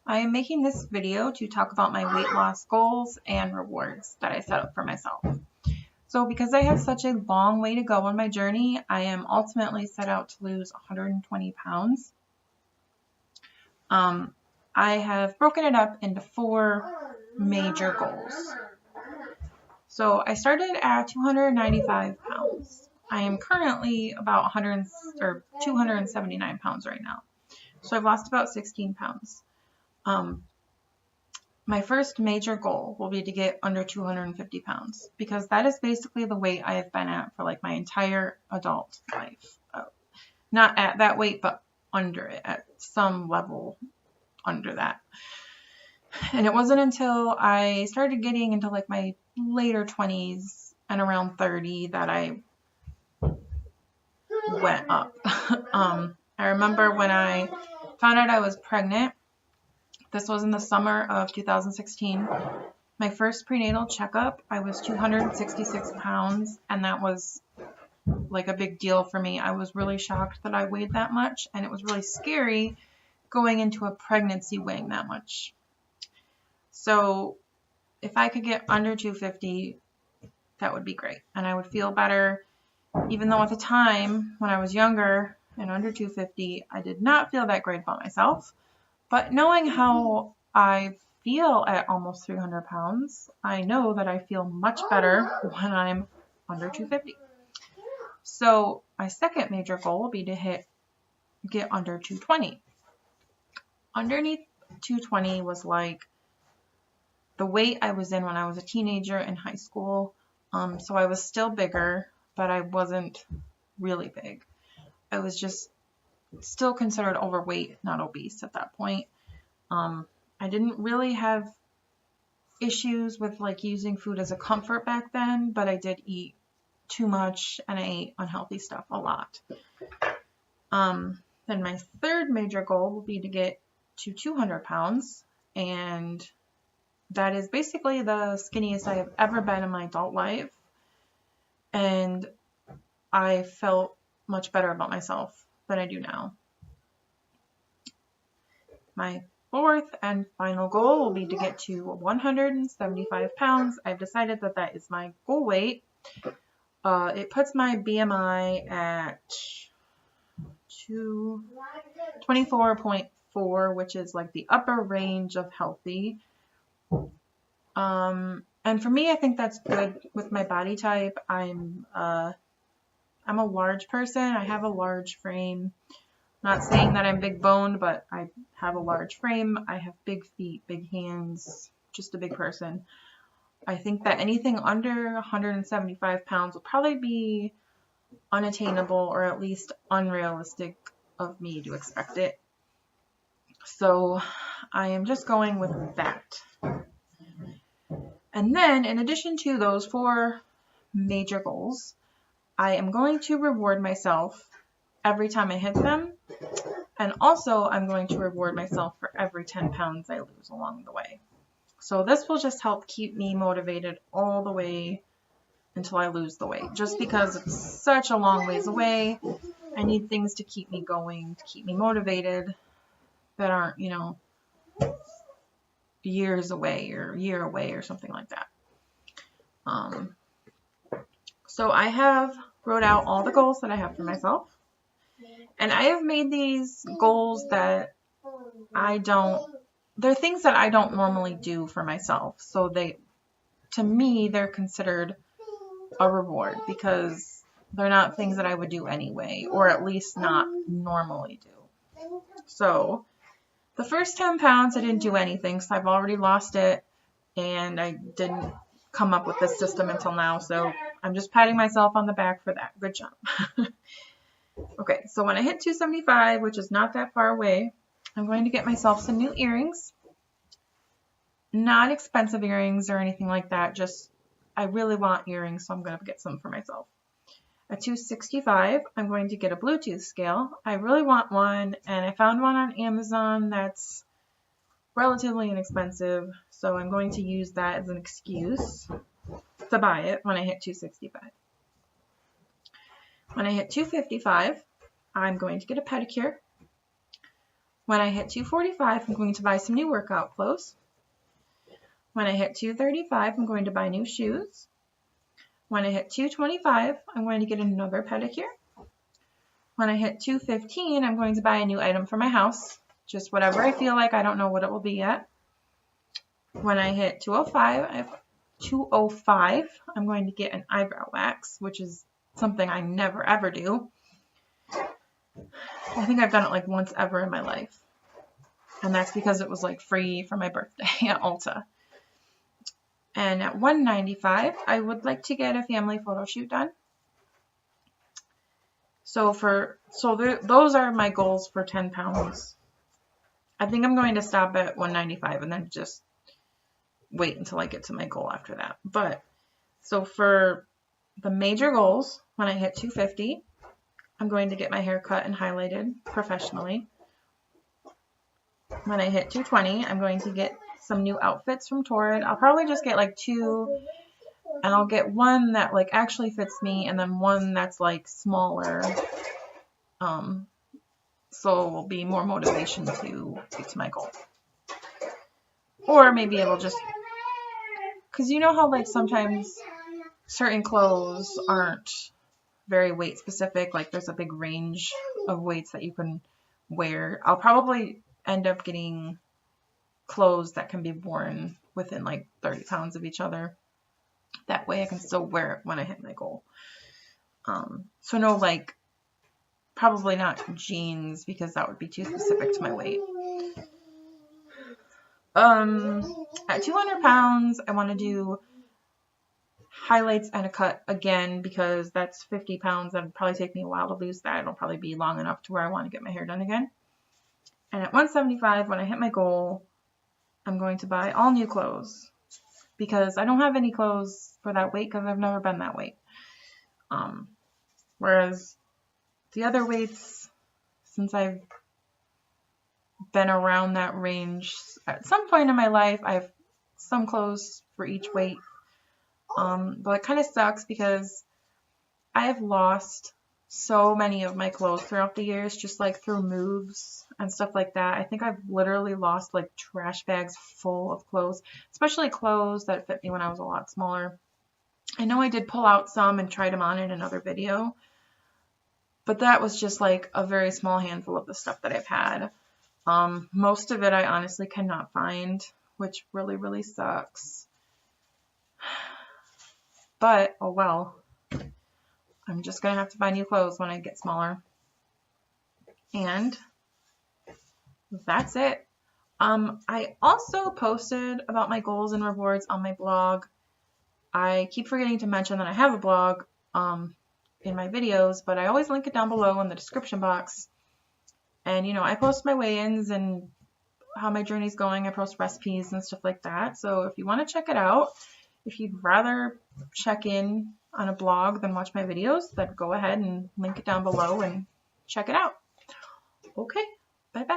I am making this video to talk about my weight loss goals and rewards that I set up for myself. So because I have such a long way to go on my journey, I am ultimately set out to lose 120 pounds. I have broken it up into 4 major goals. So I started at 295 pounds. I am currently about 279 pounds right now. So I've lost about 16 pounds. My first major goal will be to get under 250 pounds because that is basically the weight I have been at for like my entire adult life. Not at that weight, but under it, at some level under that. And it wasn't until I started getting into like my later 20s and around 30 that I went up. I remember when I found out I was pregnant. This was in the summer of 2016. My first prenatal checkup, I was 266 pounds, and that was like a big deal for me. I was really shocked that I weighed that much, and it was really scary going into a pregnancy weighing that much. So if I could get under 250, that would be great, and I would feel better, even though at the time when I was younger and under 250, I did not feel that great about myself. But knowing how I feel at almost 300 pounds, I know that I feel much better when I'm under 250. So my second major goal will be to get under 220. Underneath 220 was like the weight I was in when I was a teenager in high school. So I was still bigger, but I wasn't really big. I was just still considered overweight, not obese at that point. I didn't really have issues with like using food as a comfort back then, but I did eat too much and I ate unhealthy stuff a lot. Then my third major goal will be to get to 200 pounds, and that is basically the skinniest I have ever been in my adult life, and I felt much better about myself than I do now. My fourth and final goal will be to get to 175 pounds. I've decided that that is my goal weight. It puts my BMI at 24.4, which is like the upper range of healthy. And for me, I think that's good with my body type. I'm a large person. I have a large frame. Not saying that I'm big boned, but I have a large frame. I have big feet, big hands, just a big person. I think that anything under 175 pounds will probably be unattainable or at least unrealistic of me to expect it. So I am just going with that. And then in addition to those 4 major goals, I am going to reward myself every time I hit them. And also I'm going to reward myself for every 10 pounds I lose along the way. So this will just help keep me motivated all the way until I lose the weight. Just because it's such a long ways away, I need things to keep me going, to keep me motivated that aren't, years away or a year away or something like that. So I have wrote out all the goals that I have for myself. And I have made these goals that they're things that I don't normally do for myself. So to me, they're considered a reward because they're not things that I would do anyway, or at least not normally do. So the first 10 pounds, I didn't do anything, so I've already lost it, and I didn't come up with this system until now, so I'm just patting myself on the back for that. Good job. Okay, so when I hit 275, which is not that far away, I'm going to get myself some new earrings. Not expensive earrings or anything like that, just I really want earrings, so I'm going to get some for myself. At 265, I'm going to get a Bluetooth scale. I really want one, and I found one on Amazon that's relatively inexpensive, so I'm going to use that as an excuse to buy it when I hit 265. When I hit 255, I'm going to get a pedicure. When I hit 245, I'm going to buy some new workout clothes. When I hit 235, I'm going to buy new shoes. When I hit 225, I'm going to get another pedicure. When I hit 215, I'm going to buy a new item for my house. Just whatever I feel like. I don't know what it will be yet. When I hit 205, I'm going to get an eyebrow wax, which is something I never ever do. I think I've done it like once ever in my life. And that's because it was like free for my birthday at Ulta. And at 195, I would like to get a family photo shoot done. Those are my goals for 10 pounds. I think I'm going to stop at 195 and then just wait until I get to my goal after that. But so for the major goals, when I hit 250, I'm going to get my hair cut and highlighted professionally. When I hit 220, I'm going to get some new outfits from Torrid. I'll probably just get like 2, and I'll get one that like actually fits me and then one that's like smaller. So it will be more motivation to get to my goal. Or maybe it'll just, because you know how like sometimes certain clothes aren't very weight specific, like there's a big range of weights that you can wear. I'll probably end up getting clothes that can be worn within like 30 pounds of each other. That way I can still wear it when I hit my goal. So no, like, probably not jeans because that would be too specific to my weight. At 200 pounds, I want to do highlights and a cut again because that's 50 pounds. That would probably take me a while to lose that. It'll probably be long enough to where I want to get my hair done again. And at 175, when I hit my goal, I'm going to buy all new clothes because I don't have any clothes for that weight because I've never been that weight. Whereas the other weights, since I've been around that range at some point in my life, I have some clothes for each weight. But it kind of sucks because I have lost so many of my clothes throughout the years, just like through moves and stuff like that. I think I've literally lost like trash bags full of clothes, especially clothes that fit me when I was a lot smaller. I know I did pull out some and tried them on in another video, but that was just like a very small handful of the stuff that I've had. Most of it I honestly cannot find, which really, really sucks. But, oh well. I'm just going to have to buy new clothes when I get smaller. And that's it. I also posted about my goals and rewards on my blog. I keep forgetting to mention that I have a blog in my videos, but I always link it down below in the description box. And, you know, I post my weigh-ins and how my journey's going. I post recipes and stuff like that. So if you want to check it out, if you'd rather check in on a blog than watch my videos, then go ahead and link it down below and check it out. Okay, bye-bye.